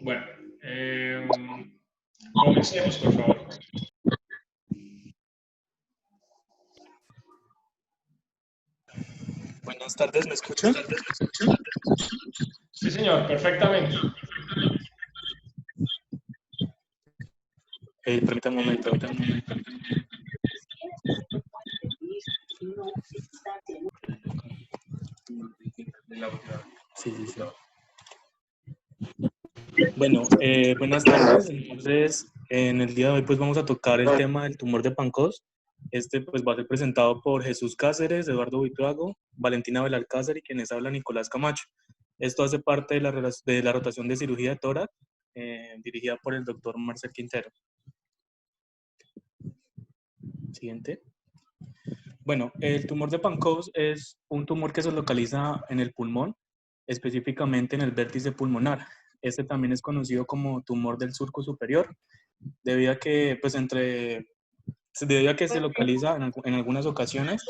Bueno, comencemos, por favor. Buenas tardes, ¿me escuchan? Sí, señor, perfectamente. Permítame un momento. Sí. Bueno, buenas tardes. Entonces, en el día de hoy pues vamos a tocar el tema del tumor de Pancoast. Este pues va a ser presentado por Jesús Cáceres, Eduardo Buitrago, Valentina Belalcázar y quienes habla Nicolás Camacho. Esto hace parte de la rotación de cirugía de tórax dirigida por el doctor Marcel Quintero. Siguiente. Bueno, el tumor de Pancoast es un tumor que se localiza en el pulmón, específicamente en el vértice pulmonar. Este también es conocido como tumor del surco superior, debido a que, debido a que se localiza en algunas ocasiones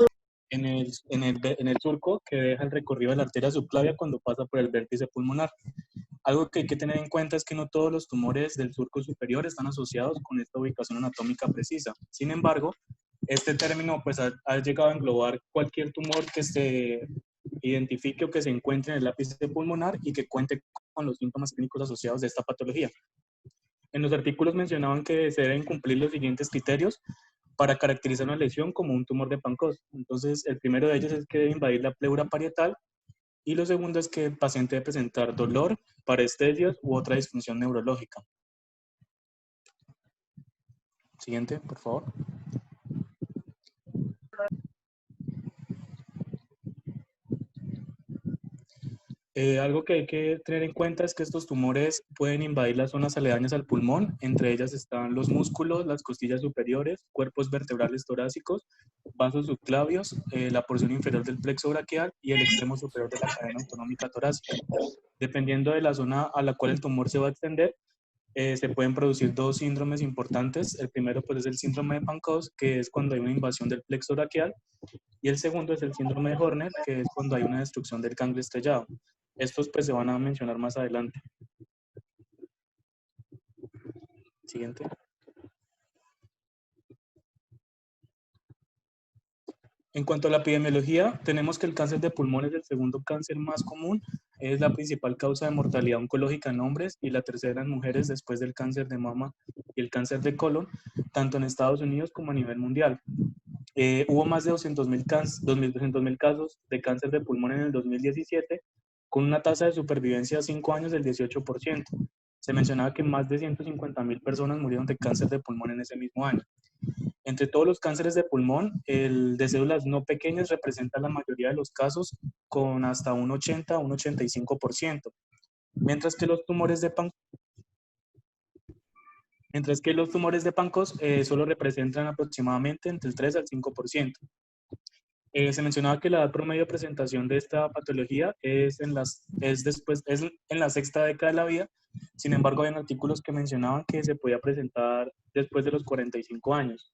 en el surco que deja el recorrido de la arteria subclavia cuando pasa por el vértice pulmonar. Algo que hay que tener en cuenta es que no todos los tumores del surco superior están asociados con esta ubicación anatómica precisa. Sin embargo, este término pues, ha llegado a englobar cualquier tumor que se identifique o que se encuentre en el ápice pulmonar y que cuente con los síntomas clínicos asociados de esta patología. En los artículos mencionaban que se deben cumplir los siguientes criterios para caracterizar una lesión como un tumor de Pancoast. Entonces, el primero de ellos es que debe invadir la pleura parietal y lo segundo es que el paciente debe presentar dolor, parestesias u otra disfunción neurológica. Siguiente, por favor. Algo que hay que tener en cuenta es que estos tumores pueden invadir las zonas aledañas al pulmón, entre ellas están los músculos, las costillas superiores, cuerpos vertebrales torácicos, vasos subclavios, la porción inferior del plexo braquial y el extremo superior de la cadena autonómica torácica. Dependiendo de la zona a la cual el tumor se va a extender, se pueden producir dos síndromes importantes. El primero pues, es el síndrome de Pancoast, que es cuando hay una invasión del plexo braquial, y el segundo es el síndrome de Horner, que es cuando hay una destrucción del ganglio estrellado. Estos pues se van a mencionar más adelante. Siguiente. En cuanto a la epidemiología, tenemos que el cáncer de pulmón es el segundo cáncer más común, es la principal causa de mortalidad oncológica en hombres y la tercera en mujeres después del cáncer de mama y el cáncer de colon, tanto en Estados Unidos como a nivel mundial. Hubo más de 200.000 casos de cáncer de pulmón en el 2017, con una tasa de supervivencia a 5 años del 18%. Se mencionaba que más de 150.000 personas murieron de cáncer de pulmón en ese mismo año. Entre todos los cánceres de pulmón, el de células no pequeñas representa la mayoría de los casos con hasta un 80 a un 85%, mientras que los tumores de Pancoast solo representan aproximadamente entre el 3 al 5%. Se mencionaba que la edad promedio de presentación de esta patología es en la sexta década de la vida. Sin embargo, hay artículos que mencionaban que se podía presentar después de los 45 años.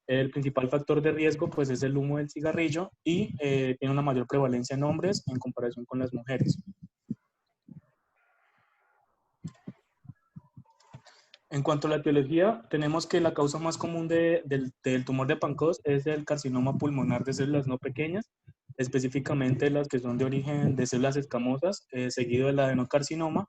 El principal factor de riesgo pues, es el humo del cigarrillo y tiene una mayor prevalencia en hombres en comparación con las mujeres. En cuanto a la etiología, tenemos que la causa más común del tumor de Pancoast es el carcinoma pulmonar de células no pequeñas, específicamente las que son de origen de células escamosas, seguido del adenocarcinoma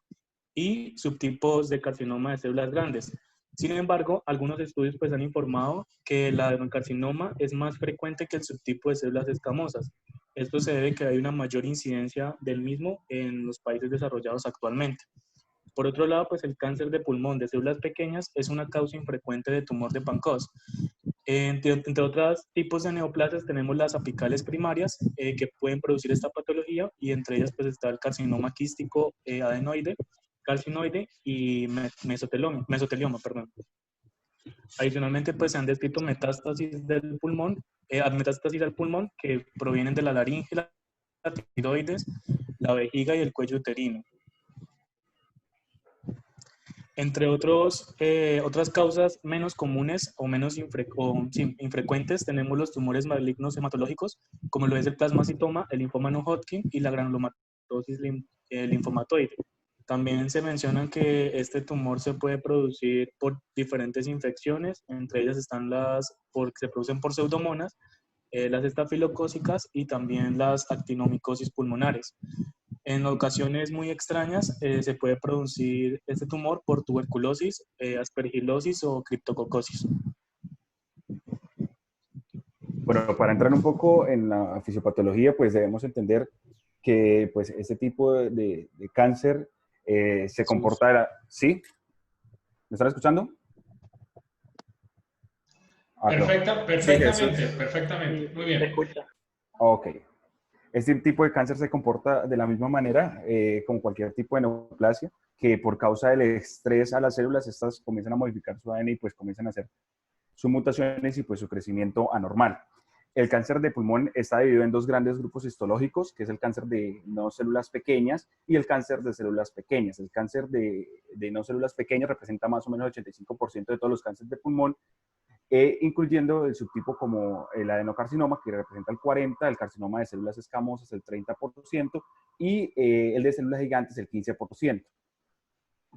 y subtipos de carcinoma de células grandes. Sin embargo, algunos estudios pues, han informado que el adenocarcinoma es más frecuente que el subtipo de células escamosas. Esto se debe a que hay una mayor incidencia del mismo en los países desarrollados actualmente. Por otro lado, pues el cáncer de pulmón de células pequeñas es una causa infrecuente de tumor de Pancoast. Entre otros tipos de neoplasias tenemos las apicales primarias que pueden producir esta patología y entre ellas pues está el carcinoma quístico adenoide, carcinoide y mesotelioma. Adicionalmente pues se han descrito metástasis del pulmón, metástasis al pulmón que provienen de la laringe, la tiroides, la vejiga y el cuello uterino. Entre otras causas menos comunes o menos infrecuentes, tenemos los tumores malignos hematológicos, como lo es el plasmacitoma, el linfoma no Hodgkin y la granulomatosis linfomatoide. También se menciona que este tumor se puede producir por diferentes infecciones, entre ellas están se producen por pseudomonas, las estafilocócicas y también las actinomicosis pulmonares. En ocasiones muy extrañas se puede producir este tumor por tuberculosis, aspergilosis o criptococosis. Bueno, para entrar un poco en la fisiopatología, pues debemos entender que pues, este tipo de cáncer se comporta... ¿Sí? ¿Me están escuchando? Perfectamente. Muy bien. Ok. Este tipo de cáncer se comporta de la misma manera como cualquier tipo de neoplasia, que por causa del estrés a las células, estas comienzan a modificar su ADN y pues comienzan a hacer sus mutaciones y pues su crecimiento anormal. El cáncer de pulmón está dividido en dos grandes grupos histológicos, que es el cáncer de no células pequeñas y el cáncer de células pequeñas. El cáncer de no células pequeñas representa más o menos el 85% de todos los cánceres de pulmón, incluyendo el subtipo como el adenocarcinoma, que representa el 40%, el carcinoma de células escamosas el 30% y el de células gigantes el 15%.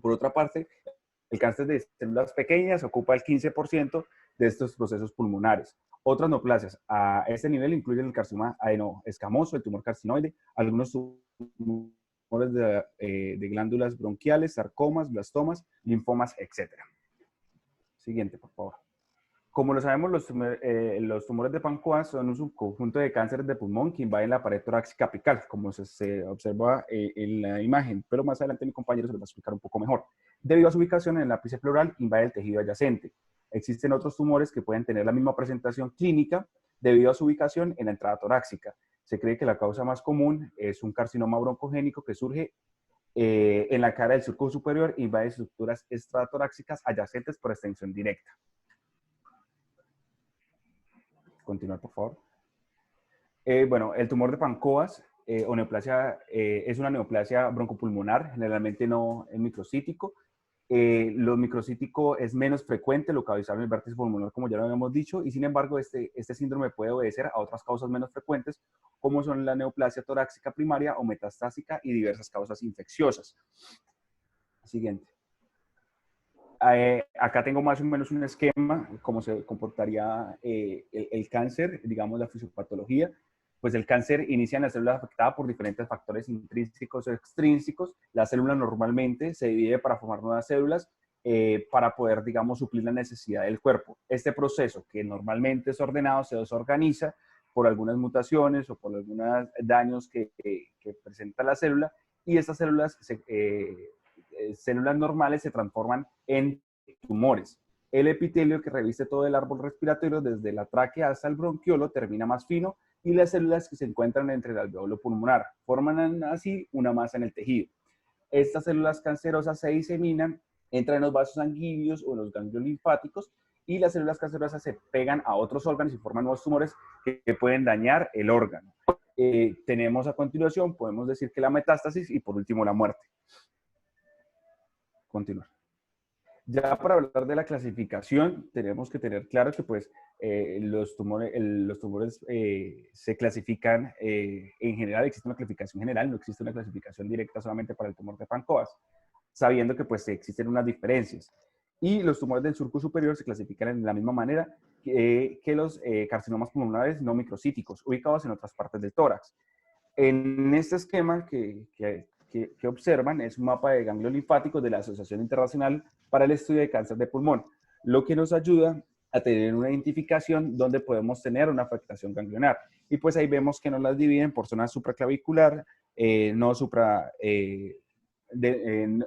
Por otra parte, el cáncer de células pequeñas ocupa el 15% de estos procesos pulmonares. Otras neoplasias a este nivel incluyen el carcinoma adenoescamoso, el tumor carcinoide, algunos tumores de glándulas bronquiales, sarcomas, blastomas, linfomas, etc. Siguiente, por favor. Como lo sabemos, los tumores de Pancoas son un subconjunto de cánceres de pulmón que invaden la pared torácica apical, como se observa en la imagen, pero más adelante mi compañero se lo va a explicar un poco mejor. Debido a su ubicación en el ápice pleural, invade el tejido adyacente. Existen otros tumores que pueden tener la misma presentación clínica debido a su ubicación en la entrada torácica. Se cree que la causa más común es un carcinoma broncogénico que surge en la cara del surco superior e invade estructuras extratorácicas adyacentes por extensión directa. Continuar, por favor. Bueno, el tumor de Pancoas o neoplasia es una neoplasia broncopulmonar, generalmente no es microcítico. Lo microcítico es menos frecuente, localizado en el vértice pulmonar, como ya lo habíamos dicho, y sin embargo, este síndrome puede obedecer a otras causas menos frecuentes, como son la neoplasia torácica primaria o metastásica y diversas causas infecciosas. Siguiente. Acá tengo más o menos un esquema, cómo se comportaría el cáncer, digamos la fisiopatología. Pues el cáncer inicia en la célula afectada por diferentes factores intrínsecos o extrínsecos. La célula normalmente se divide para formar nuevas células para poder, digamos, suplir la necesidad del cuerpo. Este proceso, que normalmente es ordenado, se desorganiza por algunas mutaciones o por algunos daños que presenta la célula, y estas células células normales se transforman en tumores. El epitelio que reviste todo el árbol respiratorio, desde la tráquea hasta el bronquiolo, termina más fino y las células que se encuentran entre el alveolo pulmonar forman así una masa en el tejido. Estas células cancerosas se diseminan, entran en los vasos sanguíneos o en los ganglios linfáticos y las células cancerosas se pegan a otros órganos y forman nuevos tumores que pueden dañar el órgano. Tenemos a continuación, podemos decir que la metástasis y por último la muerte. Continuar. Ya para hablar de la clasificación, tenemos que tener claro que pues, los tumores se clasifican en general, existe una clasificación general, no existe una clasificación directa solamente para el tumor de Pancoas, sabiendo que pues, existen unas diferencias. Y los tumores del surco superior se clasifican de la misma manera que los carcinomas pulmonares no microcíticos, ubicados en otras partes del tórax. En este esquema que observan es un mapa de ganglios linfáticos de la Asociación Internacional para el Estudio de Cáncer de Pulmón, lo que nos ayuda a tener una identificación donde podemos tener una afectación ganglionar. Y pues ahí vemos que nos las dividen por zona supraclavicular, no superiores del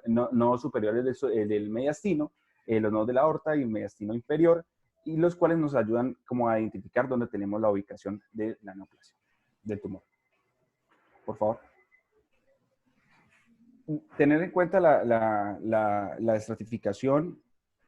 mediastino, los nodos de la aorta y el mediastino inferior, y los cuales nos ayudan como a identificar dónde tenemos la ubicación de la neoplasia, del tumor. Por favor. Tener en cuenta la estratificación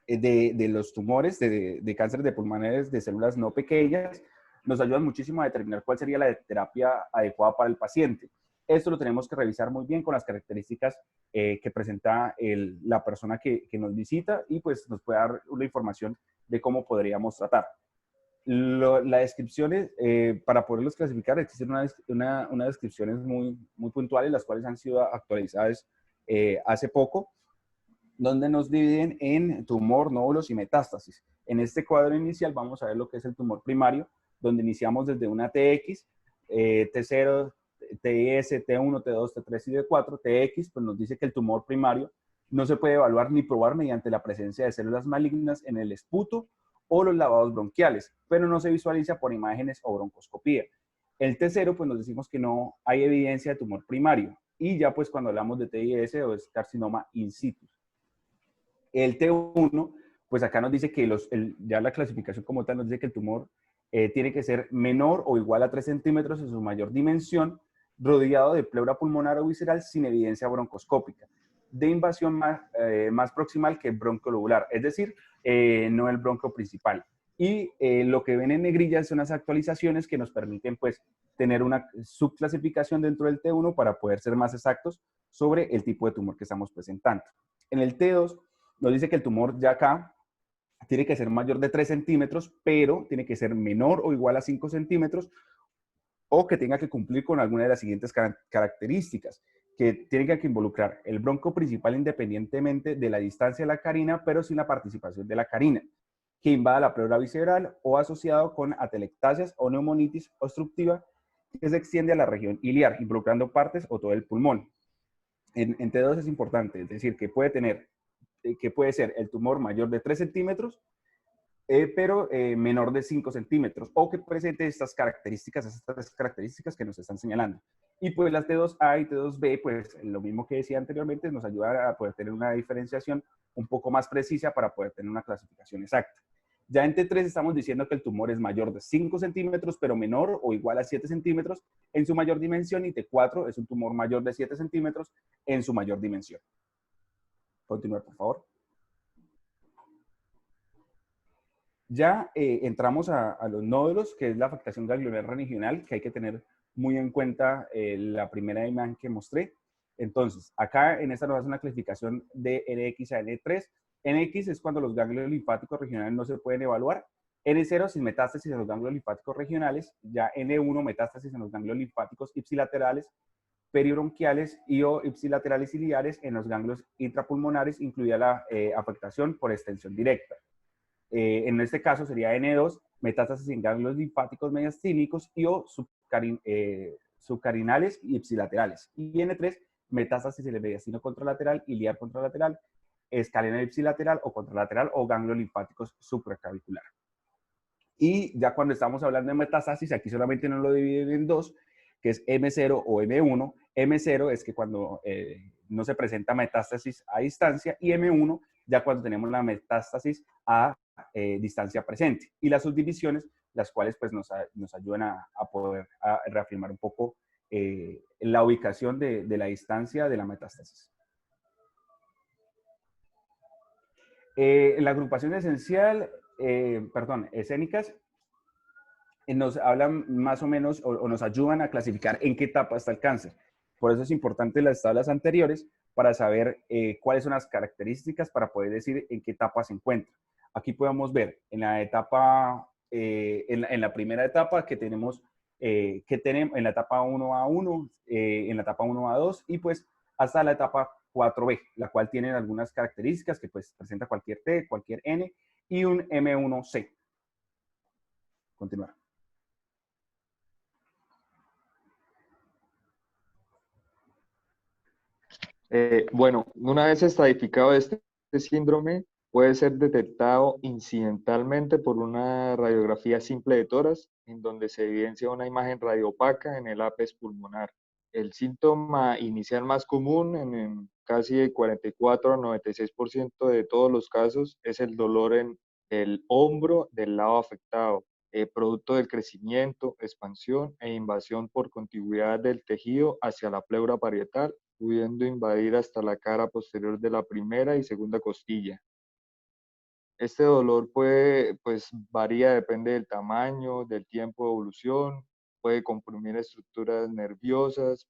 de los tumores de cáncer de pulmonares de células no pequeñas nos ayuda muchísimo a determinar cuál sería la terapia adecuada para el paciente. Esto lo tenemos que revisar muy bien con las características que presenta la persona que nos visita y pues nos puede dar una información de cómo podríamos tratar. Las descripciones, para poderlos clasificar, existen unas descripciones muy puntuales, las cuales han sido actualizadas hace poco, donde nos dividen en tumor, nódulos y metástasis. En este cuadro inicial vamos a ver lo que es el tumor primario, donde iniciamos desde una TX, T0, TIS, T1, T2, T3 y T4. TX pues nos dice que el tumor primario no se puede evaluar ni probar mediante la presencia de células malignas en el esputo o los lavados bronquiales, pero no se visualiza por imágenes o broncoscopía. El T0 pues nos decimos que no hay evidencia de tumor primario, y ya pues cuando hablamos de TIS o es carcinoma in situ. El T1, pues acá nos dice que ya la clasificación como tal nos dice que el tumor tiene que ser menor o igual a 3 centímetros en su mayor dimensión, rodeado de pleura pulmonar o visceral sin evidencia broncoscópica, de invasión más proximal que bronquiolobular, es decir, no el bronquio principal. Y lo que ven en negrilla son unas actualizaciones que nos permiten pues tener una subclasificación dentro del T1 para poder ser más exactos sobre el tipo de tumor que estamos presentando. En el T2 nos dice que el tumor ya acá tiene que ser mayor de 3 centímetros, pero tiene que ser menor o igual a 5 centímetros, o que tenga que cumplir con alguna de las siguientes características, que tiene que involucrar el bronco principal independientemente de la distancia de la carina, pero sin la participación de la carina, que invada la pleura visceral o asociado con atelectasias o neumonitis obstructiva que se extiende a la región iliar, involucrando partes o todo el pulmón. En T2 es importante, es decir, que puede ser el tumor mayor de 3 centímetros, pero menor de 5 centímetros, o que presente estas características que nos están señalando. Y pues las T2A y T2B, pues lo mismo que decía anteriormente, nos ayuda a poder tener una diferenciación un poco más precisa para poder tener una clasificación exacta. Ya en T3 estamos diciendo que el tumor es mayor de 5 centímetros, pero menor o igual a 7 centímetros en su mayor dimensión, y T4 es un tumor mayor de 7 centímetros en su mayor dimensión. Continuar, por favor. Ya entramos a los nódulos, que es la afectación ganglionar regional, que hay que tener muy en cuenta la primera imagen que mostré. Entonces, acá en esta nos hace una clasificación de NX a N3. NX es cuando los ganglios linfáticos regionales no se pueden evaluar. N0 sin metástasis en los ganglios linfáticos regionales. Ya N1 metástasis en los ganglios linfáticos ipsilaterales, peribronquiales y o ipsilaterales ciliares en los ganglios intrapulmonares, incluida la afectación por extensión directa. En este caso sería N2, metástasis en ganglios linfáticos mediastínicos y o subcarinales y ipsilaterales. Y N3, metástasis en el mediastino contralateral, iliar contralateral, escalena ipsilateral o contralateral o ganglios linfáticos supraclavicular. Y ya cuando estamos hablando de metástasis, aquí solamente nos lo dividen en dos, que es M0 o M1. M0 es que cuando no se presenta metástasis a distancia, y M1 ya cuando tenemos la metástasis a distancia presente. Y las subdivisiones, las cuales pues nos ayudan a poder reafirmar un poco la ubicación de la distancia de la metástasis. La agrupación esencial, escénicas, nos hablan más o menos o nos ayudan a clasificar en qué etapa está el cáncer. Por eso es importante las tablas anteriores para saber cuáles son las características para poder decir en qué etapa se encuentra. Aquí podemos ver en la etapa, en la primera etapa que tenemos en la etapa 1A1, en la etapa 1A2 y pues hasta la etapa 4B, la cual tiene algunas características que pues presenta cualquier T, cualquier N y un M1C. Continuar. Bueno, una vez estadificado este síndrome, puede ser detectado incidentalmente por una radiografía simple de tórax, en donde se evidencia una imagen radiopaca en el ápex pulmonar. El síntoma inicial más común en casi el 44 a 96% de todos los casos es el dolor en el hombro del lado afectado, producto del crecimiento, expansión e invasión por contigüidad del tejido hacia la pleura parietal, pudiendo invadir hasta la cara posterior de la primera y segunda costilla. Este dolor varía, depende del tamaño, del tiempo de evolución, puede comprimir estructuras nerviosas,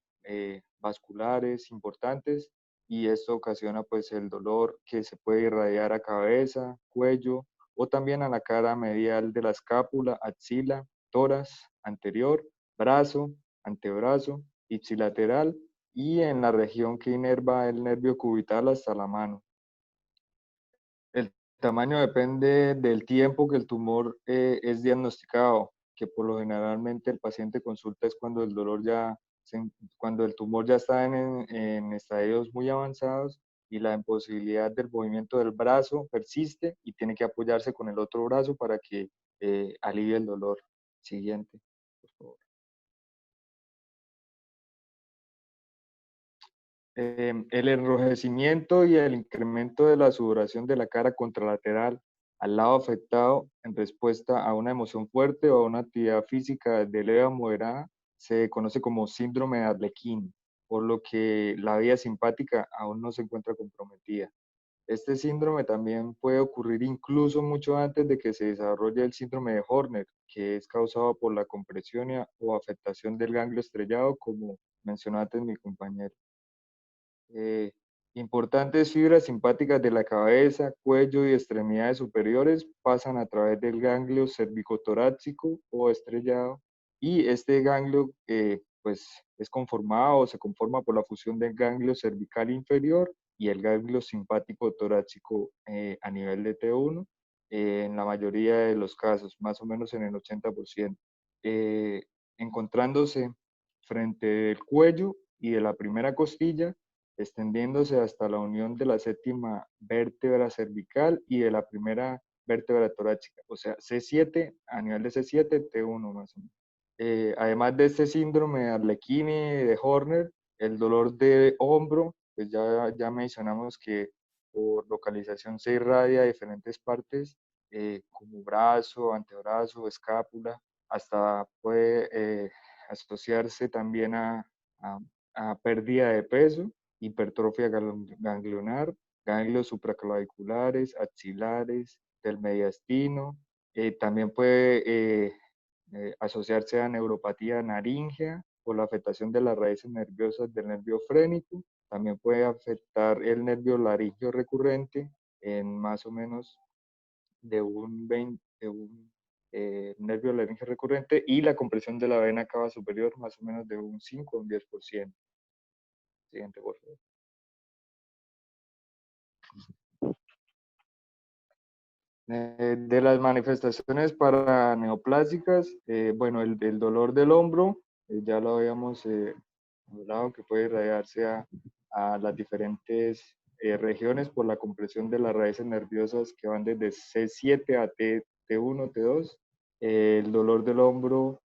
vasculares importantes, y esto ocasiona pues el dolor que se puede irradiar a cabeza, cuello o también a la cara medial de la escápula, axila, tórax, anterior, brazo, antebrazo, ipsilateral y en la región que inerva el nervio cubital hasta la mano. El tamaño depende del tiempo que el tumor es diagnosticado, que por lo generalmente el paciente consulta es cuando el dolor cuando el tumor ya está en estadios muy avanzados y la imposibilidad del movimiento del brazo persiste y tiene que apoyarse con el otro brazo para que alivie el dolor. Siguiente, por favor. El enrojecimiento y el incremento de la sudoración de la cara contralateral al lado afectado en respuesta a una emoción fuerte o a una actividad física de leve a moderada se conoce como síndrome de Arlequín, por lo que la vía simpática aún no se encuentra comprometida. Este síndrome también puede ocurrir incluso mucho antes de que se desarrolle el síndrome de Horner, que es causado por la compresión o afectación del ganglio estrellado, como mencionó antes mi compañero. Eh, Importantes fibras simpáticas de la cabeza, cuello y extremidades superiores pasan a través del ganglio cervicotorácico o estrellado y este ganglio pues es conformado o se conforma por la fusión del ganglio cervical inferior y el ganglio simpático torácico a nivel de T1 en la mayoría de los casos, más o menos en el 80%, encontrándose frente del cuello y de la primera costilla extendiéndose hasta la unión de la séptima vértebra cervical y de la primera vértebra torácica, o sea, C7, a nivel de C7, T1 más o menos. Además de este síndrome de Arlecchini, de Horner, el dolor de hombro, pues ya mencionamos que por localización se irradia a diferentes partes, como brazo, antebrazo, escápula, hasta puede asociarse también a pérdida de peso, hipertrofia ganglionar, ganglios supraclaviculares, axilares, del mediastino. También puede asociarse a neuropatía naríngea por la afectación de las raíces nerviosas del nervio frénico. También puede afectar el nervio laríngeo recurrente en más o menos de un 20, de un nervio laríngeo recurrente y la compresión de la vena cava superior más o menos de un 5 o un 10%. Siguiente, por favor. De las manifestaciones para neoplásicas, bueno, el dolor del hombro, ya lo habíamos hablado, que puede irradiarse a las diferentes regiones por la compresión de las raíces nerviosas que van desde C7 a T1, T2. El dolor del hombro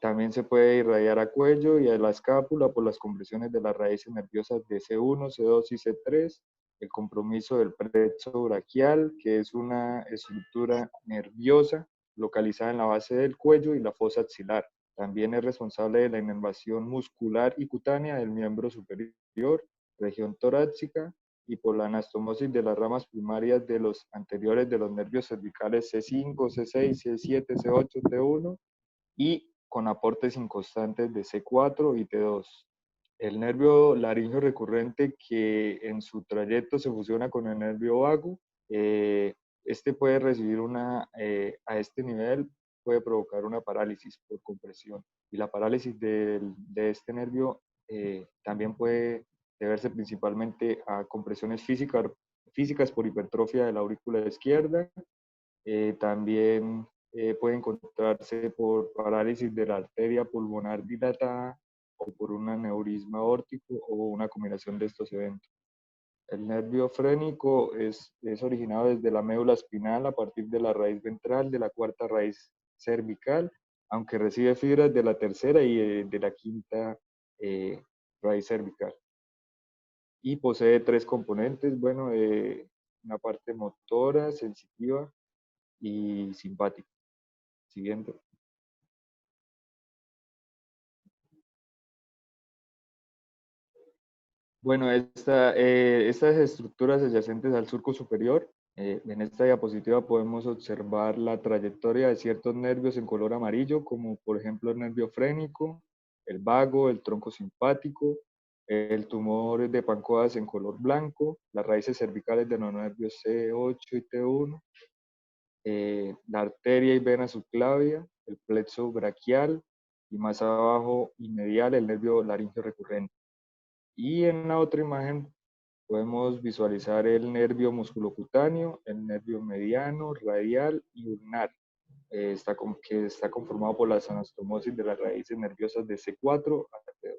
también se puede irradiar a cuello y a la escápula por las compresiones de las raíces nerviosas de C1, C2 y C3, el compromiso del plexo braquial, que es una estructura nerviosa localizada en la base del cuello y la fosa axilar. También es responsable de la inervación muscular y cutánea del miembro superior, región torácica, y por la anastomosis de las ramas primarias de los anteriores de los nervios cervicales C5, C6, C7, C8, T1, y con aportes inconstantes de C4 y T2. El nervio laríngeo recurrente que en su trayecto se fusiona con el nervio vago, este puede recibir a este nivel puede provocar una parálisis por compresión. Y la parálisis de este nervio también puede deberse principalmente a compresiones físicas por hipertrofia de la aurícula izquierda. También puede encontrarse por parálisis de la arteria pulmonar dilatada o por un aneurisma aórtico o una combinación de estos eventos. El nervio frénico es originado desde la médula espinal a partir de la raíz ventral de la cuarta raíz cervical, aunque recibe fibras de la tercera y de la quinta raíz cervical. Y posee tres componentes, bueno, una parte motora, sensitiva y simpática. Siguiente. Bueno, estas estructuras adyacentes al surco superior, en esta diapositiva podemos observar la trayectoria de ciertos nervios en color amarillo, como por ejemplo el nervio frénico, el vago, el tronco simpático, el tumor de Pancoas en color blanco, las raíces cervicales de los nervios C8 y T1, la arteria y vena subclavia, el plexo braquial y más abajo y medial el nervio laríngeo recurrente. Y en la otra imagen podemos visualizar el nervio musculocutáneo, el nervio mediano, radial y ulnar. Que está conformado por la anastomosis de las raíces nerviosas de C4 a T2.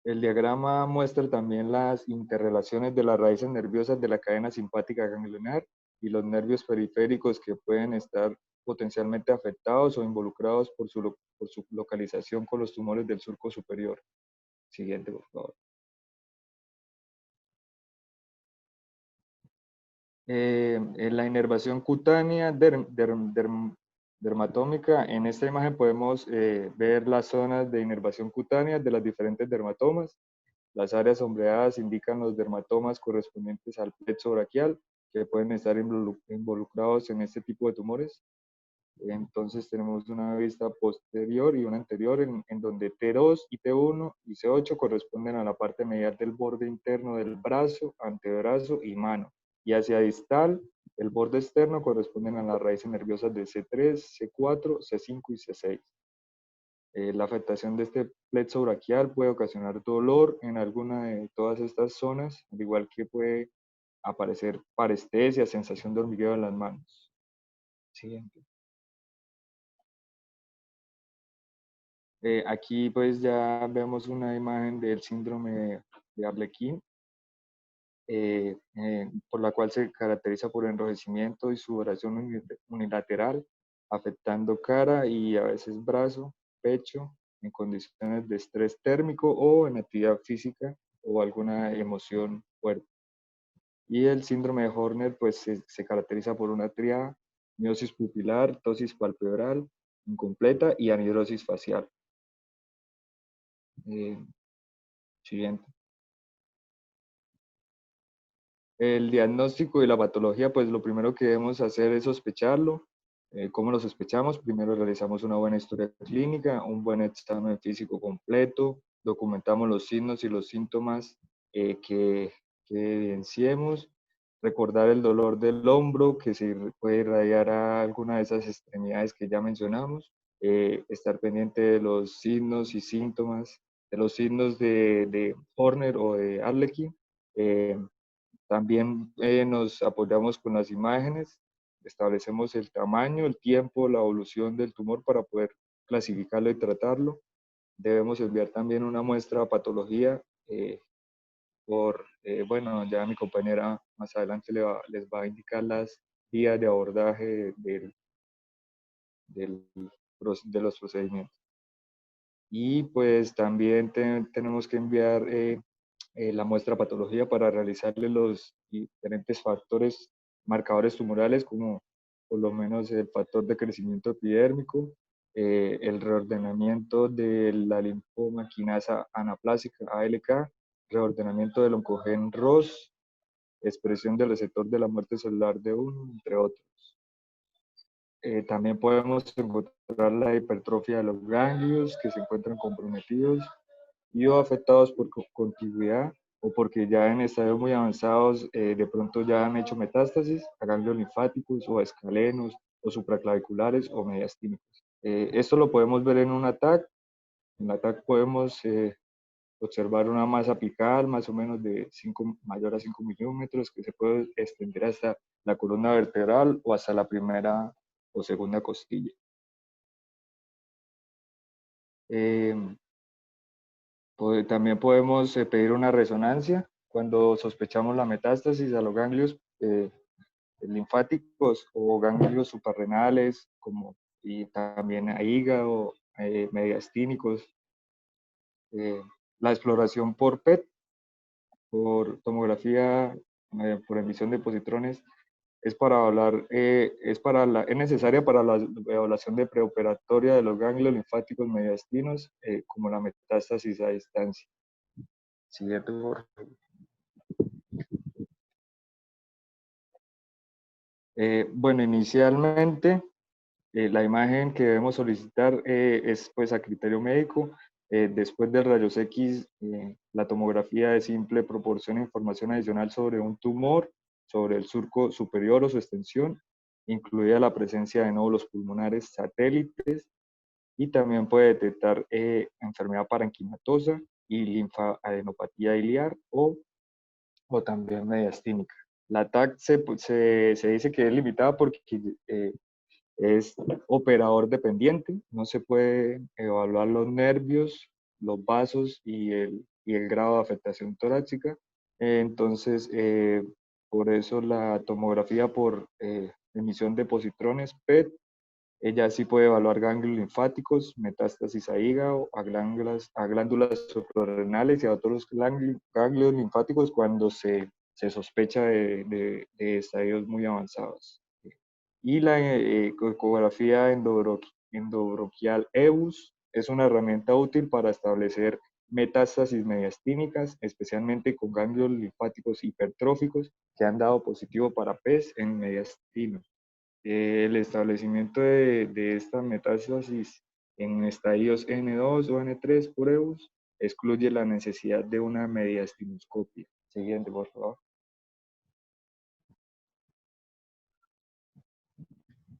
El diagrama muestra también las interrelaciones de las raíces nerviosas de la cadena simpática ganglionar y los nervios periféricos que pueden estar potencialmente afectados o involucrados por su localización con los tumores del surco superior. Siguiente, por favor. En la inervación cutánea dermatómica, en esta imagen podemos ver las zonas de inervación cutánea de las diferentes dermatomas. Las áreas sombreadas indican los dermatomas correspondientes al plexo braquial, que pueden estar involucrados en este tipo de tumores. Entonces tenemos una vista posterior y una anterior en donde T2 y T1 y C8 corresponden a la parte medial del borde interno del brazo, antebrazo y mano. Y hacia distal, el borde externo corresponden a las raíces nerviosas de C3, C4, C5 y C6. La afectación de este plexo braquial puede ocasionar dolor en alguna de todas estas zonas, al igual que puede aparecer parestesia, sensación de hormigueo en las manos. Siguiente. Aquí pues ya vemos una imagen del síndrome de Arlequín, por la cual se caracteriza por enrojecimiento y sudoración unilateral, afectando cara y a veces brazo, pecho, en condiciones de estrés térmico o en actividad física o alguna emoción fuerte. Y el síndrome de Horner pues se caracteriza por una tríada: miosis pupilar, ptosis palpebral incompleta y anhidrosis facial. Siguiente. El diagnóstico y la patología, pues lo primero que debemos hacer es sospecharlo. ¿Cómo lo sospechamos? Primero realizamos una buena historia clínica, un buen examen físico completo, documentamos los signos y los síntomas que evidenciemos, recordar el dolor del hombro que se puede irradiar a alguna de esas extremidades que ya mencionamos, estar pendiente de los signos y síntomas, de los signos de Horner o de Arlequín. También nos apoyamos con las imágenes, establecemos el tamaño, el tiempo, la evolución del tumor para poder clasificarlo y tratarlo. Debemos enviar también una muestra de patología bueno, ya mi compañera más adelante les va a indicar las vías de abordaje de los procedimientos. Y pues también tenemos que enviar la muestra de patología para realizarle los diferentes factores marcadores tumorales, como por lo menos el factor de crecimiento epidérmico, el reordenamiento de la linfoma quinasa anaplásica ALK, reordenamiento del oncogen ROS, expresión del receptor de la muerte celular de 1, entre otros. También podemos encontrar la hipertrofia de los ganglios que se encuentran comprometidos y o afectados por contigüidad o porque ya en estadios muy avanzados de pronto ya han hecho metástasis a ganglios linfáticos o a escalenos o supraclaviculares o mediastínicos. Esto lo podemos ver en un ATAC. En el ATAC podemos observar una masa apical más o menos de mayor a 5 milímetros que se puede extender hasta la columna vertebral o hasta la primera o segunda costilla. También podemos pedir una resonancia cuando sospechamos la metástasis a los ganglios linfáticos o ganglios suprarrenales, y también a hígado, mediastínicos. La exploración por PET, por tomografía, por emisión de positrones, es necesaria para la evaluación de preoperatoria de los ganglios linfáticos mediastinos, como la metástasis a distancia. Siguiente, por favor. Bueno, inicialmente la imagen que debemos solicitar es pues a criterio médico. Después del rayos X, la tomografía de simple proporciona información adicional sobre un tumor, sobre el surco superior o su extensión, incluida la presencia de nódulos pulmonares satélites, y también puede detectar enfermedad parenquimatosa y linfadenopatía iliar o también mediastínica. La TAC se dice que es limitada porque es operador dependiente, no se puede evaluar los nervios, los vasos y el grado de afectación torácica. Entonces, por eso la tomografía por emisión de positrones PET, ella sí puede evaluar ganglios linfáticos, metástasis a hígado, a glándulas suprarrenales y a otros ganglios linfáticos cuando se sospecha de estadios muy avanzados. Y la ecografía endobronquial EBUS es una herramienta útil para establecer metástasis mediastínicas, especialmente con ganglios linfáticos hipertróficos que han dado positivo para PES en mediastino. El establecimiento de esta metástasis en estadios N2 o N3 por EBUS excluye la necesidad de una mediastinoscopia. Siguiente, por favor.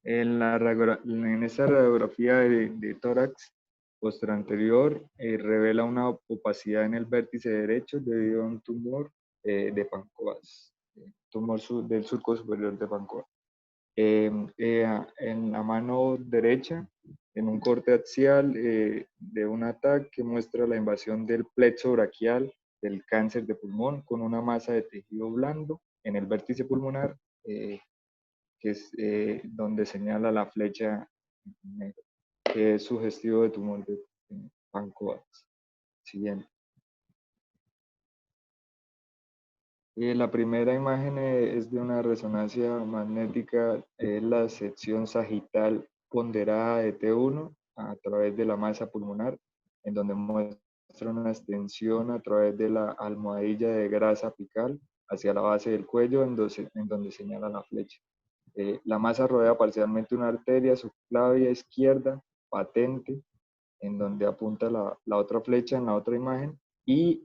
En esta radiografía de tórax posteranterior revela una opacidad en el vértice derecho debido a un tumor de Pancoas, tumor del surco superior de Pancoas. En la mano derecha, en un corte axial de un ataque que muestra la invasión del plexo braquial del cáncer de pulmón con una masa de tejido blando en el vértice pulmonar, que es donde señala la flecha negra, que es sugestivo de tumor de Pancoas. Siguiente. La primera imagen es de una resonancia magnética, es la sección sagital ponderada de T1 a través de la masa pulmonar, en donde muestra una extensión a través de la almohadilla de grasa apical hacia la base del cuello, en donde señala la flecha. La masa rodea parcialmente una arteria subclavia izquierda patente, en donde apunta la otra flecha en la otra imagen, y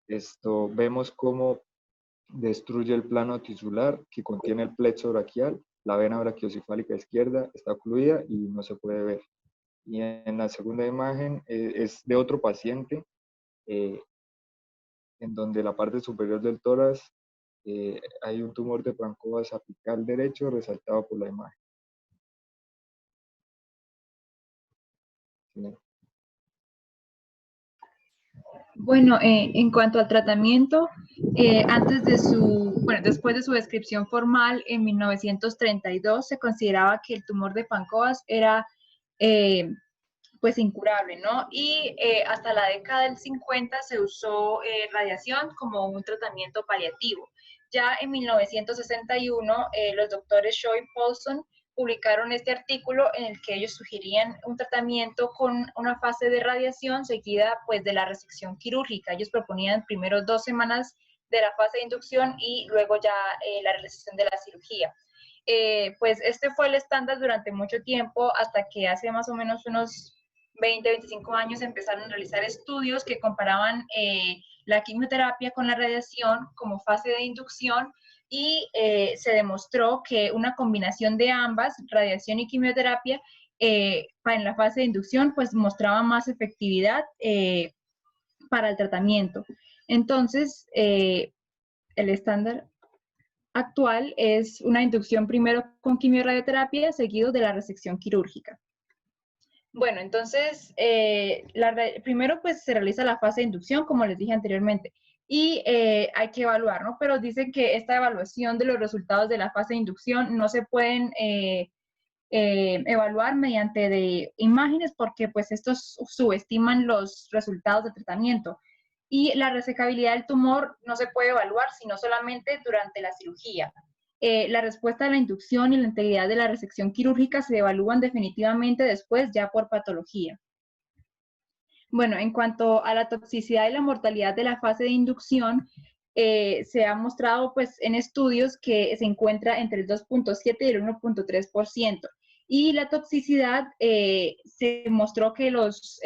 esto vemos cómo destruye el plano tisular que contiene el plexo braquial, la vena brachiocefálica izquierda está ocluida y no se puede ver. Y en la segunda imagen es de otro paciente, en donde la parte superior del tórax hay un tumor de Pancoas apical derecho resaltado por la imagen. ¿Sí? Bueno, en cuanto al tratamiento, después de su descripción formal en 1932 se consideraba que el tumor de Pancoas era pues incurable, ¿no? Y hasta la década del 50 se usó radiación como un tratamiento paliativo. Ya en 1961 los doctores Shaw y Paulson publicaron este artículo en el que ellos sugerían un tratamiento con una fase de radiación seguida pues de la resección quirúrgica. Ellos proponían primero 2 semanas de la fase de inducción y luego ya la realización de la cirugía. Pues este fue el estándar durante mucho tiempo hasta que hace más o menos unos 20, 25 años empezaron a realizar estudios que comparaban la quimioterapia con la radiación como fase de inducción y se demostró que una combinación de ambas, radiación y quimioterapia, en la fase de inducción, pues mostraba más efectividad para el tratamiento. Entonces, el estándar actual es una inducción primero con quimioradioterapia seguido de la resección quirúrgica. Bueno, entonces, primero pues se realiza la fase de inducción, como les dije anteriormente, y hay que evaluar, ¿no? Pero dicen que esta evaluación de los resultados de la fase de inducción no se pueden evaluar mediante de imágenes porque pues estos subestiman los resultados del tratamiento. Y la resecabilidad del tumor no se puede evaluar sino solamente durante la cirugía. La respuesta de la inducción y la integridad de la resección quirúrgica se evalúan definitivamente después ya por patología. Bueno, en cuanto a la toxicidad y la mortalidad de la fase de inducción, se ha mostrado pues, en estudios que se encuentra entre el 2.7 y el 1.3%. Y la toxicidad se mostró que los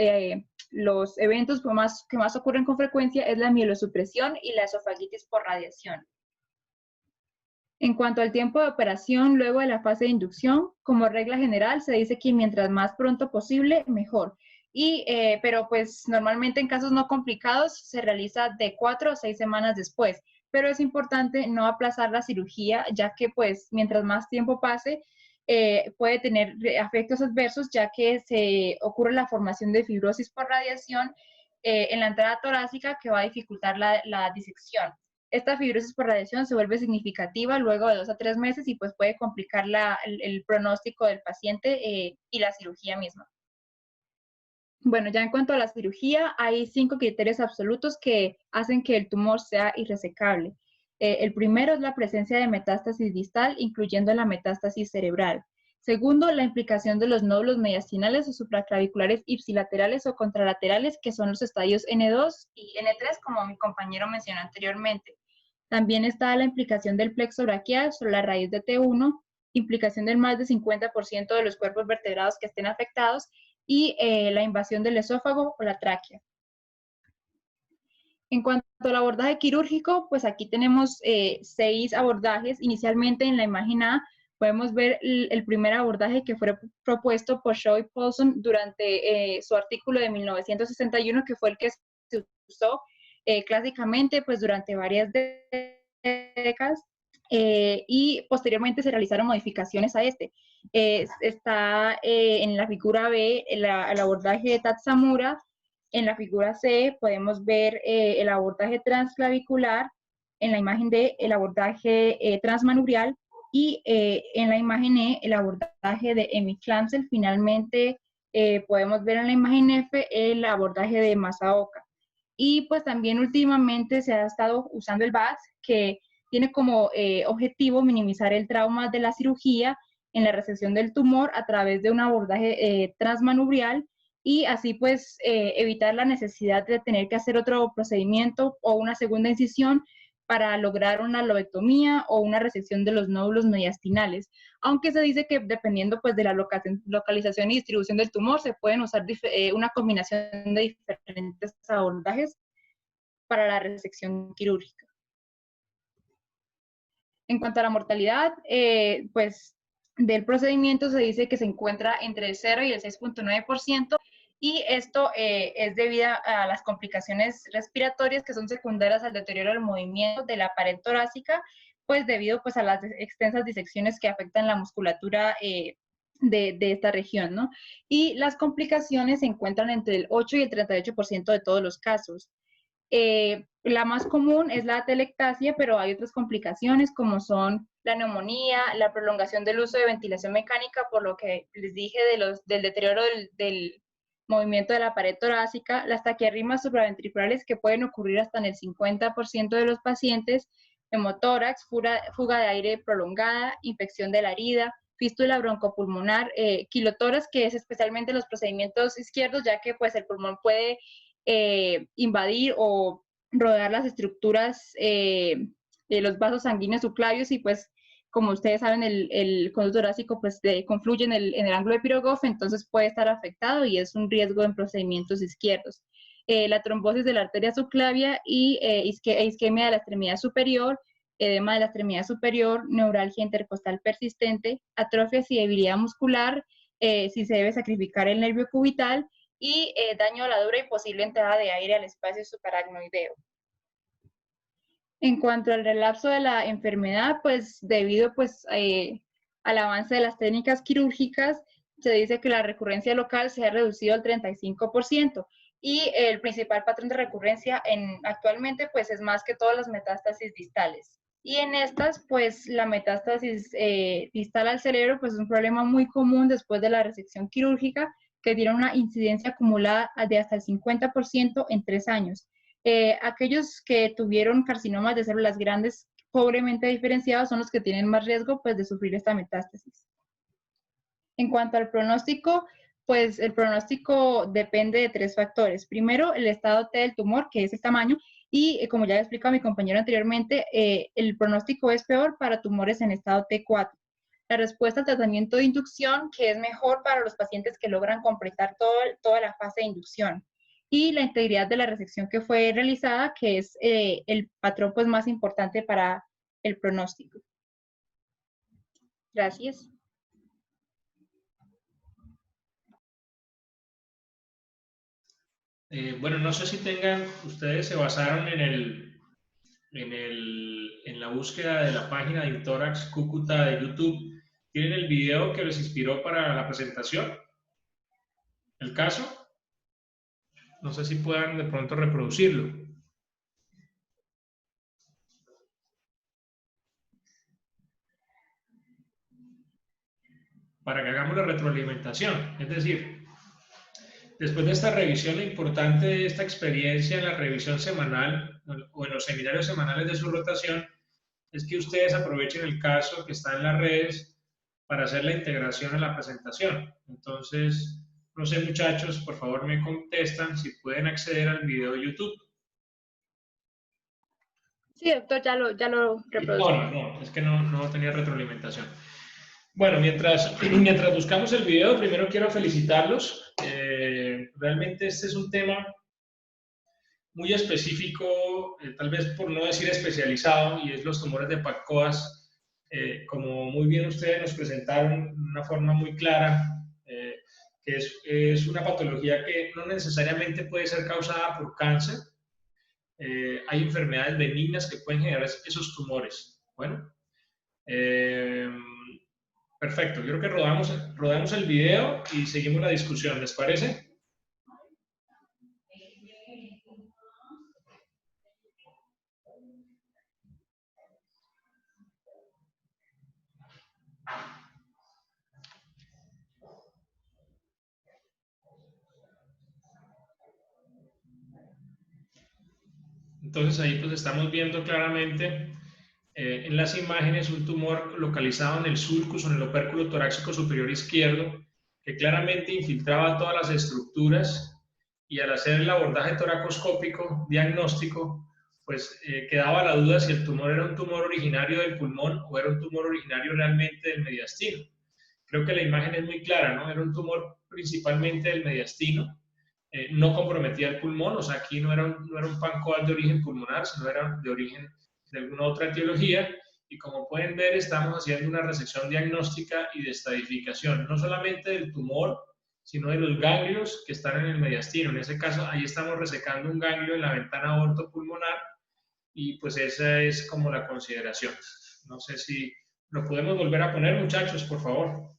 eventos que más ocurren con frecuencia es la mielosupresión y la esofagitis por radiación. En cuanto al tiempo de operación luego de la fase de inducción, como regla general se dice que mientras más pronto posible, mejor. pero pues normalmente en casos no complicados se realiza de 4 a 6 semanas después. Pero es importante no aplazar la cirugía, ya que pues mientras más tiempo pase, puede tener efectos adversos, ya que se ocurre la formación de fibrosis por radiación en la entrada torácica que va a dificultar la disección. Esta fibrosis por radiación se vuelve significativa luego de 2 a 3 meses y pues puede complicar el pronóstico del paciente y la cirugía misma. Bueno, ya en cuanto a la cirugía, hay 5 criterios absolutos que hacen que el tumor sea irresecable. El primero es la presencia de metástasis distal, incluyendo la metástasis cerebral. Segundo, la implicación de los nódulos mediastinales o supraclaviculares ipsilaterales o contralaterales, que son los estadios N2 y N3, como mi compañero mencionó anteriormente. También está la implicación del plexo braquial sobre la raíz de T1, implicación del más del 50% de los cuerpos vertebrados que estén afectados, y la invasión del esófago o la tráquea. En cuanto al abordaje quirúrgico, pues aquí tenemos 6 abordajes. Inicialmente en la imagen A podemos ver el primer abordaje que fue propuesto por Shaw y Paulson durante su artículo de 1961, que fue el que se usó clásicamente pues durante varias décadas. Y posteriormente se realizaron modificaciones a este. Está en la figura B el abordaje de Tatsamura. En la figura C podemos ver el abordaje transclavicular. En la imagen D el abordaje transmanubrial. Y en la imagen E el abordaje de Emi-Klansel. Finalmente podemos ver en la imagen F el abordaje de Masaoka. Y pues también últimamente se ha estado usando el VATS, que tiene como objetivo minimizar el trauma de la cirugía en la resección del tumor a través de un abordaje transmanubrial y así pues evitar la necesidad de tener que hacer otro procedimiento o una segunda incisión para lograr una lobectomía o una resección de los nódulos mediastinales. Aunque se dice que dependiendo pues de la localización y distribución del tumor se pueden usar una combinación de diferentes abordajes para la resección quirúrgica. En cuanto a la mortalidad, pues del procedimiento se dice que se encuentra entre el 0 y el 6.9%, y esto es debido a las complicaciones respiratorias que son secundarias al deterioro del movimiento de la pared torácica, pues debido pues a las extensas disecciones que afectan la musculatura de esta región, ¿no? Y las complicaciones se encuentran entre el 8 y el 38% de todos los casos. La más común es la atelectasia, pero hay otras complicaciones como son la neumonía, la prolongación del uso de ventilación mecánica, por lo que les dije del deterioro del movimiento de la pared torácica, las taquiarritmias supraventriculares que pueden ocurrir hasta en el 50% de los pacientes, hemotórax, fuga de aire prolongada, infección de la herida, fístula broncopulmonar, quilotórax, que es especialmente los procedimientos izquierdos, ya que pues el pulmón puede invadir o rodear las estructuras de los vasos sanguíneos subclavios y pues como ustedes saben el conducto torácico pues confluye en el ángulo de Pirogov, entonces puede estar afectado y es un riesgo en procedimientos izquierdos. La trombosis de la arteria subclavia y isquemia de la extremidad superior, edema de la extremidad superior, neuralgia intercostal persistente, atrofias y debilidad muscular, si se debe sacrificar el nervio cubital, y daño a la dura y posible entrada de aire al espacio subaracnoideo. En cuanto al relapso de la enfermedad, pues debido pues, al avance de las técnicas quirúrgicas, se dice que la recurrencia local se ha reducido al 35%, y el principal patrón de recurrencia actualmente pues, es más que todas las metástasis distales. Y en estas, pues la metástasis distal al cerebro pues, es un problema muy común después de la resección quirúrgica, que tiene una incidencia acumulada de hasta el 50% en 3 años. Aquellos que tuvieron carcinomas de células grandes pobremente diferenciados son los que tienen más riesgo pues, de sufrir esta metástasis. En cuanto al pronóstico, pues el pronóstico depende de 3 factores. Primero, el estado T del tumor, que es el tamaño, y como ya le explicó a mi compañero anteriormente, el pronóstico es peor para tumores en estado T4. La respuesta al tratamiento de inducción, que es mejor para los pacientes que logran completar toda la fase de inducción. Y la integridad de la resección que fue realizada, que es el patrón pues, más importante para el pronóstico. Gracias. Bueno, no sé si ustedes se basaron en la búsqueda de la página de Intorax Cúcuta de YouTube. ¿Tienen el video que les inspiró para la presentación? ¿El caso? No sé si puedan de pronto reproducirlo. Para que hagamos la retroalimentación. Es decir, después de esta revisión, lo importante de esta experiencia en la revisión semanal o en los seminarios semanales de su rotación es que ustedes aprovechen el caso que está en las redes para hacer la integración a la presentación. Entonces, no sé, muchachos, por favor me contestan si pueden acceder al video de YouTube. Sí, doctor, ya lo reproduzco. No, es que no tenía retroalimentación. Bueno, mientras buscamos el video, primero quiero felicitarlos. Realmente este es un tema muy específico, tal vez por no decir especializado, y es los tumores de PANCOAS. Como muy bien ustedes nos presentaron de una forma muy clara, que es una patología que no necesariamente puede ser causada por cáncer. Hay enfermedades benignas que pueden generar esos tumores. Bueno, perfecto. Yo creo que rodamos el video y seguimos la discusión. ¿Les parece? Entonces ahí pues estamos viendo claramente en las imágenes un tumor localizado en el sulcus o en el opérculo torácico superior izquierdo que claramente infiltraba todas las estructuras, y al hacer el abordaje toracoscópico diagnóstico pues quedaba la duda si el tumor era un tumor originario del pulmón o era un tumor originario realmente del mediastino. Creo que la imagen es muy clara, ¿no? Era un tumor principalmente del mediastino. No comprometía el pulmón, o sea, aquí no era un PANCOAS de origen pulmonar, sino era de origen de alguna otra etiología, y como pueden ver, estamos haciendo una resección diagnóstica y de estadificación, no solamente del tumor, sino de los ganglios que están en el mediastino. En ese caso, ahí estamos resecando un ganglio en la ventana aortopulmonar, y pues esa es como la consideración. No sé si lo podemos volver a poner, muchachos, por favor.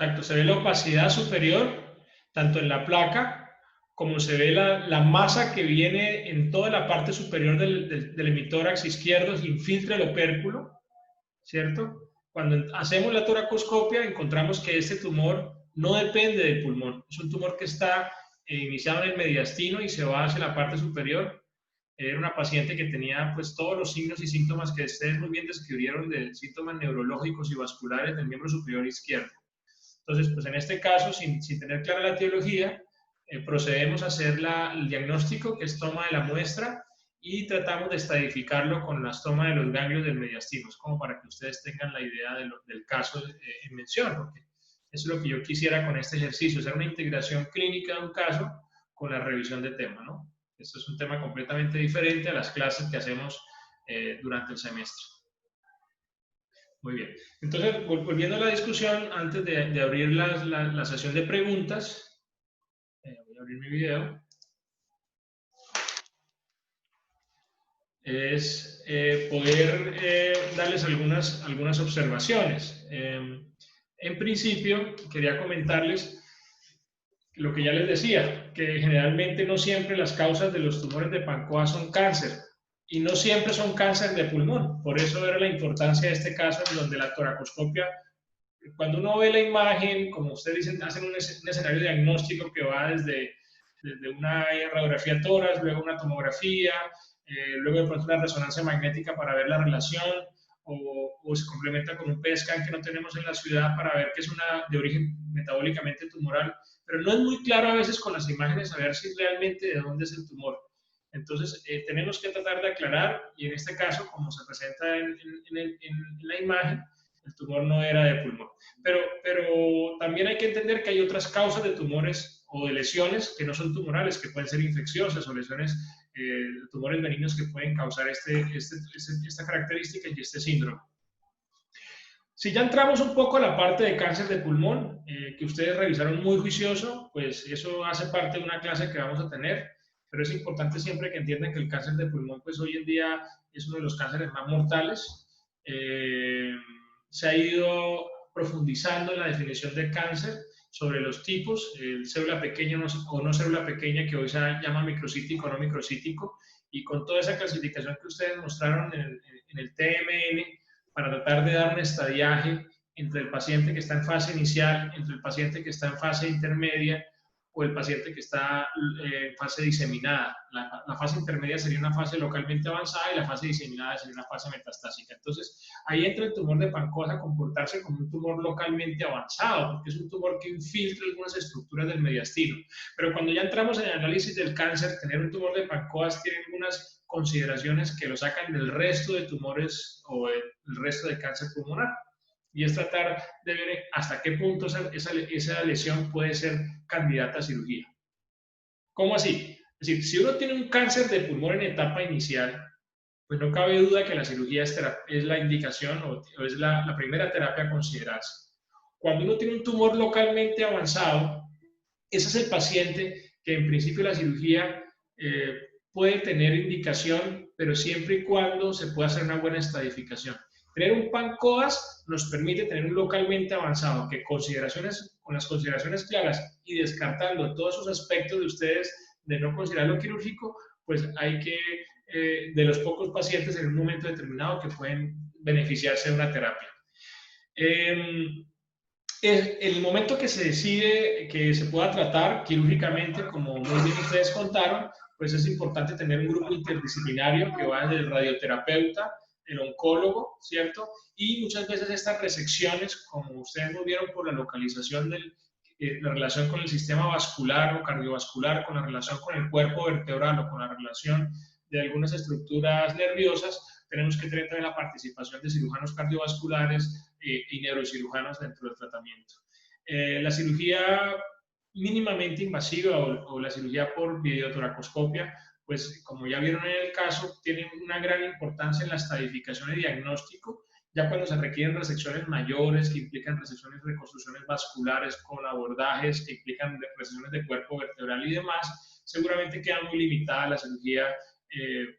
Exacto, se ve la opacidad superior, tanto en la placa, como se ve la masa que viene en toda la parte superior del hemitórax izquierdo, se infiltra el opérculo, ¿cierto? Cuando hacemos la toracoscopia, encontramos que este tumor no depende del pulmón, es un tumor que está iniciado en el mediastino y se va hacia la parte superior. Era una paciente que tenía pues todos los signos y síntomas que ustedes muy bien describieron de síntomas neurológicos y vasculares del miembro superior izquierdo. Entonces, pues en este caso, sin tener clara la etiología, procedemos a hacer el diagnóstico, que es toma de la muestra, y tratamos de estadificarlo con la toma de los ganglios del mediastino. Es como para que ustedes tengan la idea del caso en mención, porque eso es lo que yo quisiera con este ejercicio, hacer una integración clínica de un caso con la revisión de tema, ¿no? Esto es un tema completamente diferente a las clases que hacemos durante el semestre. Muy bien. Entonces, volviendo a la discusión, antes de abrir la sesión de preguntas, voy a abrir mi video, es poder darles algunas observaciones. En principio, quería comentarles lo que ya les decía, que generalmente no siempre las causas de los tumores de PANCOAS son cáncer, y no siempre son cáncer de pulmón. Por eso era la importancia de este caso, en donde la toracoscopia, cuando uno ve la imagen, como ustedes dicen, hacen un escenario diagnóstico que va desde una radiografía tórax, luego una tomografía, luego de pronto una resonancia magnética para ver la relación, o se complementa con un PET scan que no tenemos en la ciudad para ver que es de origen metabólicamente tumoral, pero no es muy claro a veces con las imágenes saber si realmente de dónde es el tumor. Entonces, tenemos que tratar de aclarar, y en este caso, como se presenta en la imagen, el tumor no era de pulmón. Pero también hay que entender que hay otras causas de tumores o de lesiones que no son tumorales, que pueden ser infecciosas o lesiones, tumores benignos que pueden causar esta característica y este síndrome. Si ya entramos un poco a la parte de cáncer de pulmón, que ustedes revisaron muy juicioso, pues eso hace parte de una clase que vamos a tener, pero es importante siempre que entiendan que el cáncer de pulmón, pues hoy en día es uno de los cánceres más mortales. Se ha ido profundizando en la definición de cáncer sobre los tipos, célula pequeña o no célula pequeña, que hoy se llama microcítico o no microcítico, y con toda esa clasificación que ustedes mostraron en el TMN, para tratar de dar un estadiaje entre el paciente que está en fase inicial, entre el paciente que está en fase intermedia o el paciente que está en fase diseminada. La fase intermedia sería una fase localmente avanzada y la fase diseminada sería una fase metastásica. Entonces, ahí entra el tumor de Pancoas a comportarse como un tumor localmente avanzado, porque es un tumor que infiltra algunas estructuras del mediastino. Pero cuando ya entramos en el análisis del cáncer, tener un tumor de Pancoas tiene algunas consideraciones que lo sacan del resto de tumores o el resto de cáncer pulmonar. Y es tratar de ver hasta qué punto esa lesión puede ser candidata a cirugía. ¿Cómo así? Es decir, si uno tiene un cáncer de pulmón en etapa inicial, pues no cabe duda que la cirugía es la indicación o es la primera terapia a considerarse. Cuando uno tiene un tumor localmente avanzado, ese es el paciente que en principio la cirugía puede tener indicación, pero siempre y cuando se pueda hacer una buena estadificación. Tener un Pancoas nos permite tener un localmente avanzado, que con las consideraciones claras y descartando todos esos aspectos de ustedes de no considerarlo quirúrgico, pues hay que, de los pocos pacientes en un momento determinado que pueden beneficiarse de una terapia. El momento que se decide que se pueda tratar quirúrgicamente, como muy bien ustedes contaron, pues es importante tener un grupo interdisciplinario que va desde el radioterapeuta, el oncólogo, ¿cierto? Y muchas veces estas resecciones, como ustedes lo vieron por la localización la relación con el sistema vascular o cardiovascular, con la relación con el cuerpo vertebral o con la relación de algunas estructuras nerviosas, tenemos que tener también la participación de cirujanos cardiovasculares y neurocirujanos dentro del tratamiento. La cirugía mínimamente invasiva o la cirugía por videotoracoscopia, pues como ya vieron en el caso, tiene una gran importancia en la estadificación y diagnóstico, ya cuando se requieren resecciones mayores que implican resecciones, reconstrucciones vasculares con abordajes que implican resecciones de cuerpo vertebral y demás, seguramente queda muy limitada la cirugía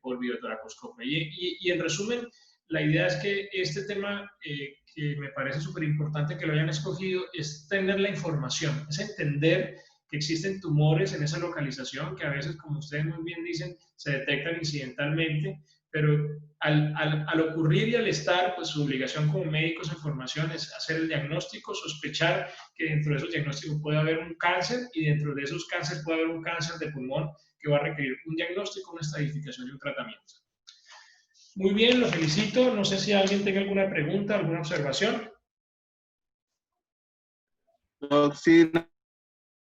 por videotoracoscopia. Y en resumen, la idea es que este tema, que me parece súper importante que lo hayan escogido, es tener la información, es entender que existen tumores en esa localización que a veces, como ustedes muy bien dicen, se detectan incidentalmente, pero al ocurrir y al estar, pues su obligación como médicos en formación es hacer el diagnóstico, sospechar que dentro de esos diagnósticos puede haber un cáncer y dentro de esos cánceres puede haber un cáncer de pulmón que va a requerir un diagnóstico, una estadificación y un tratamiento. Muy bien, lo felicito. No sé si alguien tenga alguna pregunta, alguna observación. No, sí,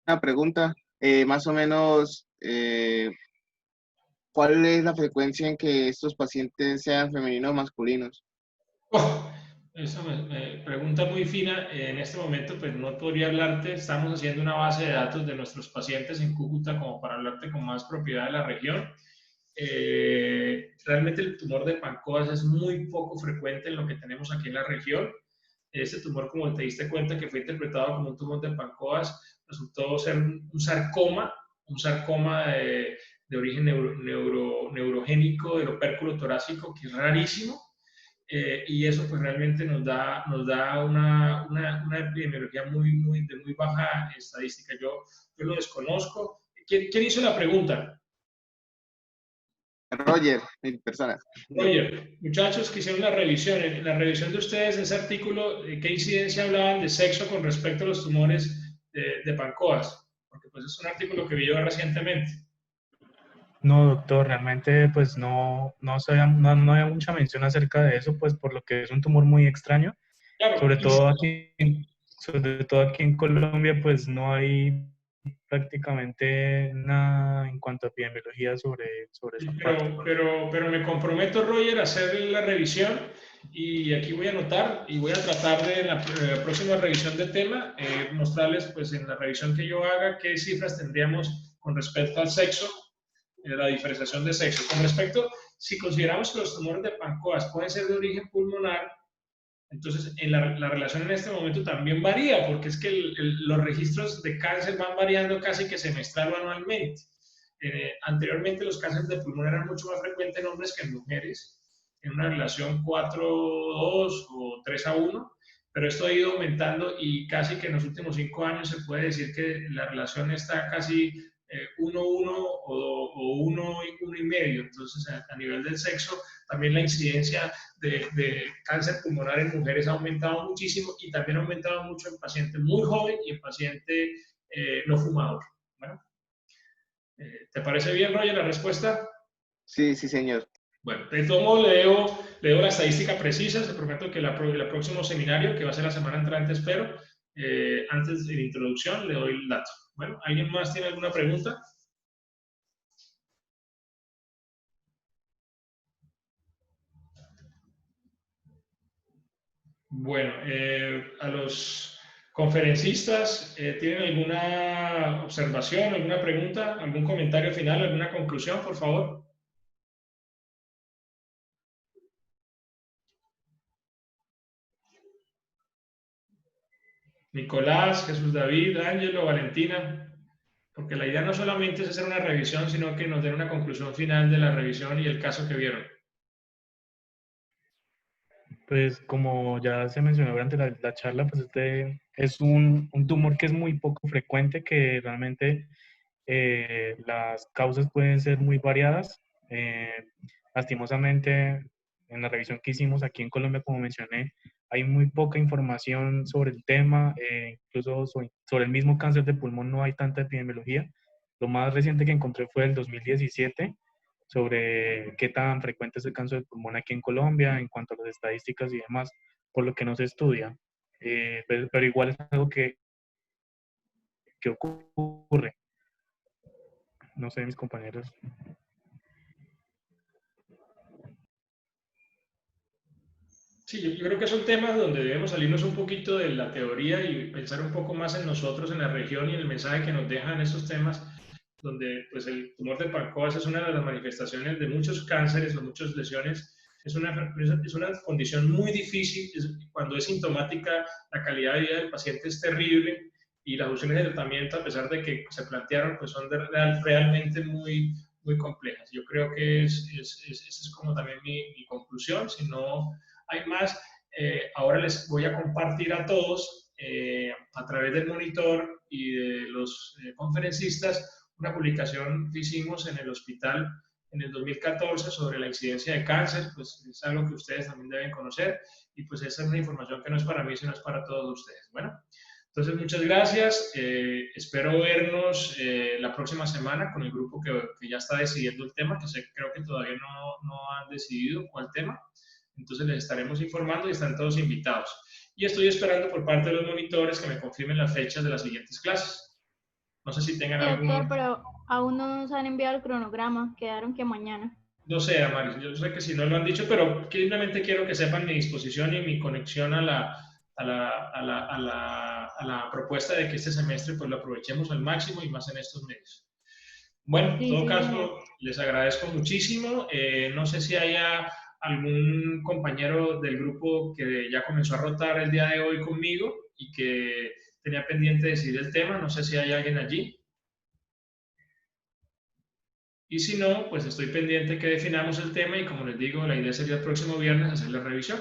una pregunta. Más o menos, ¿cuál es la frecuencia en que estos pacientes sean femeninos o masculinos? Esa me pregunta muy fina. En este momento, pues no podría hablarte. Estamos haciendo una base de datos de nuestros pacientes en Cúcuta como para hablarte con más propiedad de la región. Realmente el tumor de Pancoas es muy poco frecuente en lo que tenemos aquí en la región. Este tumor, como te diste cuenta que fue interpretado como un tumor de Pancoas, resultó ser un sarcoma de origen neurogénico del opérculo torácico, que es rarísimo. Y eso pues realmente nos da una epidemiología de muy baja estadística. Yo lo desconozco. ¿Quién hizo la pregunta? Roger, mi persona. Roger, muchachos que hicieron la revisión, en la revisión de ustedes, ese artículo, ¿qué incidencia hablaban de sexo con respecto a los tumores de Pancoas? Porque pues es un artículo que vi yo recientemente. No, doctor, realmente pues no había mucha mención acerca de eso, pues por lo que es un tumor muy extraño. Claro, sobre todo aquí en Colombia, pues no hay prácticamente nada en cuanto a epidemiología sobre esa parte. Pero me comprometo, Roger, a hacer la revisión y aquí voy a anotar y voy a tratar de en la próxima revisión del tema mostrarles pues en la revisión que yo haga qué cifras tendríamos con respecto al sexo, la diferenciación de sexo. Con respecto, si consideramos que los tumores de Pancoas pueden ser de origen pulmonar, entonces en la relación en este momento también varía, porque es que los registros de cáncer van variando casi que semestral o anualmente. Anteriormente los cánceres de pulmón eran mucho más frecuentes en hombres que en mujeres, en una relación 4:2 o 3:1, pero esto ha ido aumentando y casi que en los últimos 5 años se puede decir que la relación está casi 1:1 o 1:1,5. Entonces, a nivel del sexo, también la incidencia de cáncer pulmonar en mujeres ha aumentado muchísimo y también ha aumentado mucho en pacientes muy jóvenes y en paciente no fumador. Bueno, ¿te parece bien, Roger, la respuesta? Sí, sí, señor. Bueno, de todo modo le debo la estadística precisa. Se prometo que el próximo seminario, que va a ser la semana entrante, espero, antes de la introducción, le doy el dato. Bueno, ¿alguien más tiene alguna pregunta? Bueno, a los conferencistas, ¿tienen alguna observación, alguna pregunta, algún comentario final, alguna conclusión, por favor? Nicolás, Jesús David, Ángelo, Valentina, porque la idea no solamente es hacer una revisión, sino que nos den una conclusión final de la revisión y el caso que vieron. Pues como ya se mencionó durante la charla, pues este es un tumor que es muy poco frecuente, que realmente las causas pueden ser muy variadas. Lastimosamente, en la revisión que hicimos aquí en Colombia, como mencioné, hay muy poca información sobre el tema, incluso sobre el mismo cáncer de pulmón no hay tanta epidemiología. Lo más reciente que encontré fue el 2017, sobre qué tan frecuente es el cáncer de pulmón aquí en Colombia, en cuanto a las estadísticas y demás, por lo que no se estudia. Pero igual es algo que ocurre. No sé, mis compañeros. Sí, yo creo que son temas donde debemos salirnos un poquito de la teoría y pensar un poco más en nosotros, en la región y en el mensaje que nos dejan estos temas, donde pues el tumor de Pancoas es una de las manifestaciones de muchos cánceres o muchas lesiones. Es una condición muy difícil. Cuando es sintomática, la calidad de vida del paciente es terrible y las opciones de tratamiento, a pesar de que se plantearon, pues son realmente muy, muy complejas. Yo creo que esa es como también mi conclusión. Si no hay más, ahora les voy a compartir a todos a través del monitor y de los conferencistas una publicación que hicimos en el hospital en el 2014 sobre la incidencia de cáncer. Pues es algo que ustedes también deben conocer y pues esa es una información que no es para mí, sino es para todos ustedes. Bueno, entonces muchas gracias. Espero vernos la próxima semana con el grupo que ya está decidiendo el tema, que creo que todavía no han decidido cuál tema. Entonces les estaremos informando y están todos invitados. Y estoy esperando por parte de los monitores que me confirmen las fechas de las siguientes clases. No sé si tengan algún... Doctor, pero aún no nos han enviado el cronograma, quedaron que mañana. No sé, Amaris, yo sé que si no lo han dicho, pero simplemente quiero que sepan mi disposición y mi conexión a la propuesta de que este semestre pues lo aprovechemos al máximo y más en estos medios. Bueno, en todo caso, les agradezco muchísimo. No sé si haya algún compañero del grupo que ya comenzó a rotar el día de hoy conmigo y que tenía pendiente de decidir el tema. No sé si hay alguien allí. Y si no, pues estoy pendiente que definamos el tema y como les digo, la idea sería el próximo viernes hacer la revisión.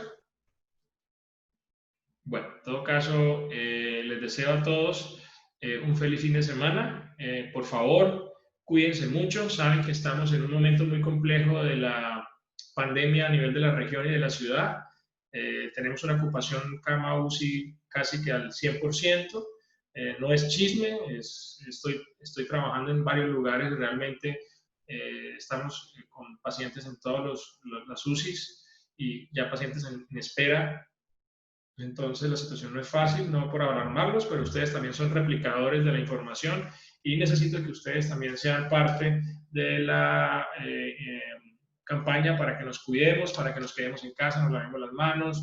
Bueno, en todo caso, les deseo a todos un feliz fin de semana. Por favor, cuídense mucho. Saben que estamos en un momento muy complejo de la pandemia a nivel de la región y de la ciudad. Tenemos una ocupación cama UCI casi que al 100%. No es chisme, estoy trabajando en varios lugares. Realmente estamos con pacientes en todas las UCIs y ya pacientes en espera. Entonces la situación no es fácil, no por alarmarlos, pero ustedes también son replicadores de la información y necesito que ustedes también sean parte de la campaña para que nos cuidemos, para que nos quedemos en casa, nos lavemos las manos,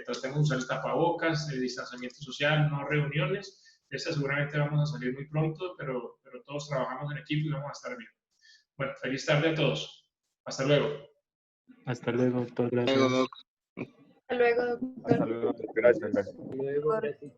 tratemos de usar el tapabocas, el distanciamiento social, no reuniones. De esta seguramente vamos a salir muy pronto, pero todos trabajamos en equipo y vamos a estar bien. Bueno, feliz tarde a todos. Hasta luego. Hasta luego, doctor. Gracias. Luego, Hasta luego, doctor. Hasta luego. Gracias, gracias. Luego, gracias.